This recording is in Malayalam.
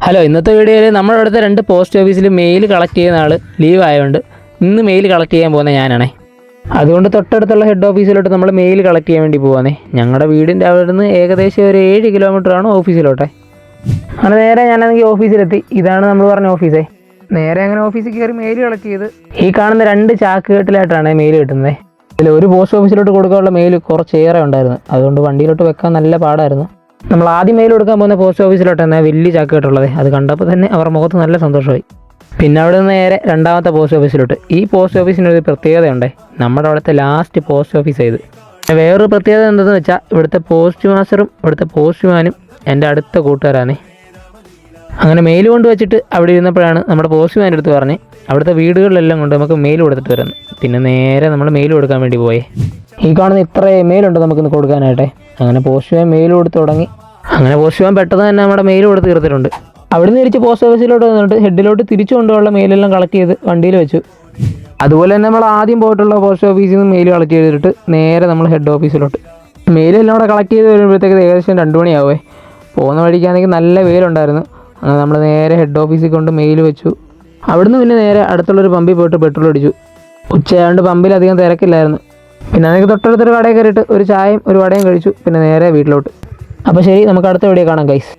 ഹലോ, ഇന്നത്തെ വീഡിയോയിൽ നമ്മുടെ അടുത്ത 2 പോസ്റ്റ് ഓഫീസിൽ മെയിൽ കളക്ട് ചെയ്യുന്ന ആൾ ലീവ് ആയതുകൊണ്ട് ഇന്ന് മെയിൽ കളക്ട് ചെയ്യാൻ പോകുന്നത് ഞാനാണേ. അതുകൊണ്ട് തൊട്ടടുത്തുള്ള ഹെഡ് ഓഫീസിലോട്ട് നമ്മൾ മെയിൽ കളക്ട് ചെയ്യാൻ വേണ്ടി പോകാനേ. ഞങ്ങളുടെ വീടിൻ്റെ അവിടെ നിന്ന് ഏകദേശം ഒരു 7 കിലോമീറ്ററാണ് ഓഫീസിലോട്ടെ. അങ്ങനെ നേരെ ഞാനാണെങ്കിൽ ഓഫീസിലെത്തി. ഇതാണ് നമ്മൾ പറഞ്ഞ ഓഫീസേ. നേരെ അങ്ങനെ ഓഫീസിൽ കയറി മെയിൽ കളക്ട് ചെയ്ത് ഈ കാണുന്ന 2 ചാക്ക് കെട്ടിലായിട്ടാണ് മെയിൽ കിട്ടുന്നത്. ഇതിൽ ഒരു പോസ്റ്റ് ഓഫീസിലോട്ട് കൊടുക്കാനുള്ള മെയിൽ കുറച്ചേറെ ഉണ്ടായിരുന്നു. അതുകൊണ്ട് വണ്ടിയിലോട്ട് വെക്കാൻ നല്ല പാടായിരുന്നു. നമ്മൾ ആദ്യം മെയിൽ കൊടുക്കാൻ പോകുന്ന പോസ്റ്റ് ഓഫീസിലോട്ടാണ് വലിയ ചാക്ക് കെട്ടുള്ളത്. അത് കണ്ടപ്പോൾ തന്നെ അവർ മുഖത്ത് നല്ല സന്തോഷമായി. പിന്നെ അവിടെ നിന്ന് നേരെ രണ്ടാമത്തെ പോസ്റ്റ് ഓഫീസിലോട്ട്. ഈ പോസ്റ്റ് ഓഫീസിനൊരു പ്രത്യേകതയുണ്ട്. നമ്മുടെ അവിടുത്തെ ലാസ്റ്റ് പോസ്റ്റ് ഓഫീസ് ഇത്. വേറൊരു പ്രത്യേകത എന്തെന്ന് വെച്ചാൽ ഇവിടുത്തെ പോസ്റ്റ് മാസ്റ്ററും ഇവിടുത്തെ പോസ്റ്റ്മാനും എൻ്റെ അടുത്ത കൂട്ടുകാരാണ്. അങ്ങനെ മെയിൽ കൊണ്ട് വെച്ചിട്ട് അവിടെ ഇരുന്നപ്പോഴാണ് നമ്മുടെ പോസ്റ്റ്മാൻ്റെ അടുത്ത് പറഞ്ഞ് അവിടുത്തെ വീടുകളിലെല്ലാം കൊണ്ട് നമുക്ക് മെയിൽ കൊടുത്തിട്ട് വരുന്നു. പിന്നെ നേരെ നമ്മൾ മെയിൽ കൊടുക്കാൻ വേണ്ടി പോയേ. ഈ കാണുന്ന ഇത്ര മെയിലുണ്ട് നമുക്കിന്ന് കൊടുക്കാനായിട്ടെ. അങ്ങനെ പോസ്റ്റ്മാൻ മെയിൽ കൊടുത്ത് തുടങ്ങി. അങ്ങനെ പോസ്റ്റ്മാൻ പെട്ടെന്ന് തന്നെ നമ്മുടെ മെയിൽ കൊടുത്ത് തീർത്തിട്ടുണ്ട്. അവിടെ നിന്ന് തിരിച്ച് പോസ്റ്റ് ഓഫീസിലോട്ട് വന്നിട്ട് ഹെഡിലോട്ട് തിരിച്ചു കൊണ്ടുള്ള മെയിലെല്ലാം കളക്ട് ചെയ്ത് വണ്ടിയിൽ വെച്ചു. അതുപോലെ തന്നെ നമ്മൾ ആദ്യം പോയിട്ടുള്ള പോസ്റ്റ് ഓഫീസിൽ നിന്ന് മെയിൽ കളക്ട് ചെയ്തിട്ട് നേരെ നമ്മൾ ഹെഡ് ഓഫീസിലോട്ട്. മെയിലെല്ലാം കൂടെ കളക്ട് ചെയ്ത് വരുമ്പോഴത്തേക്ക് ഏകദേശം 2 മണിയാവേ. പോകുന്ന വഴിക്കാണെങ്കിൽ നല്ല വെയിലുണ്ടായിരുന്നു. അങ്ങനെ നമ്മൾ നേരെ ഹെഡ് ഓഫീസിൽ കൊണ്ട് മെയിൽ വെച്ചു. അവിടുന്ന് പിന്നെ നേരെ അടുത്തുള്ളൊരു പമ്പിൽ പോയിട്ട് പെട്രോൾ അടിച്ചു. ഉച്ചയായതുകൊണ്ട് പമ്പിൽ അധികം തിരക്കില്ലായിരുന്നു. പിന്നെ അതിന് തൊട്ടടുത്തൊരു കടയിൽ കയറിയിട്ട് ഒരു ചായയും ഒരു വടയും കഴിച്ചു. പിന്നെ നേരെ വീട്ടിലോട്ട്. അപ്പോൾ ശരി, നമുക്ക് അടുത്ത വീഡിയോ കാണാം ഗൈസ്.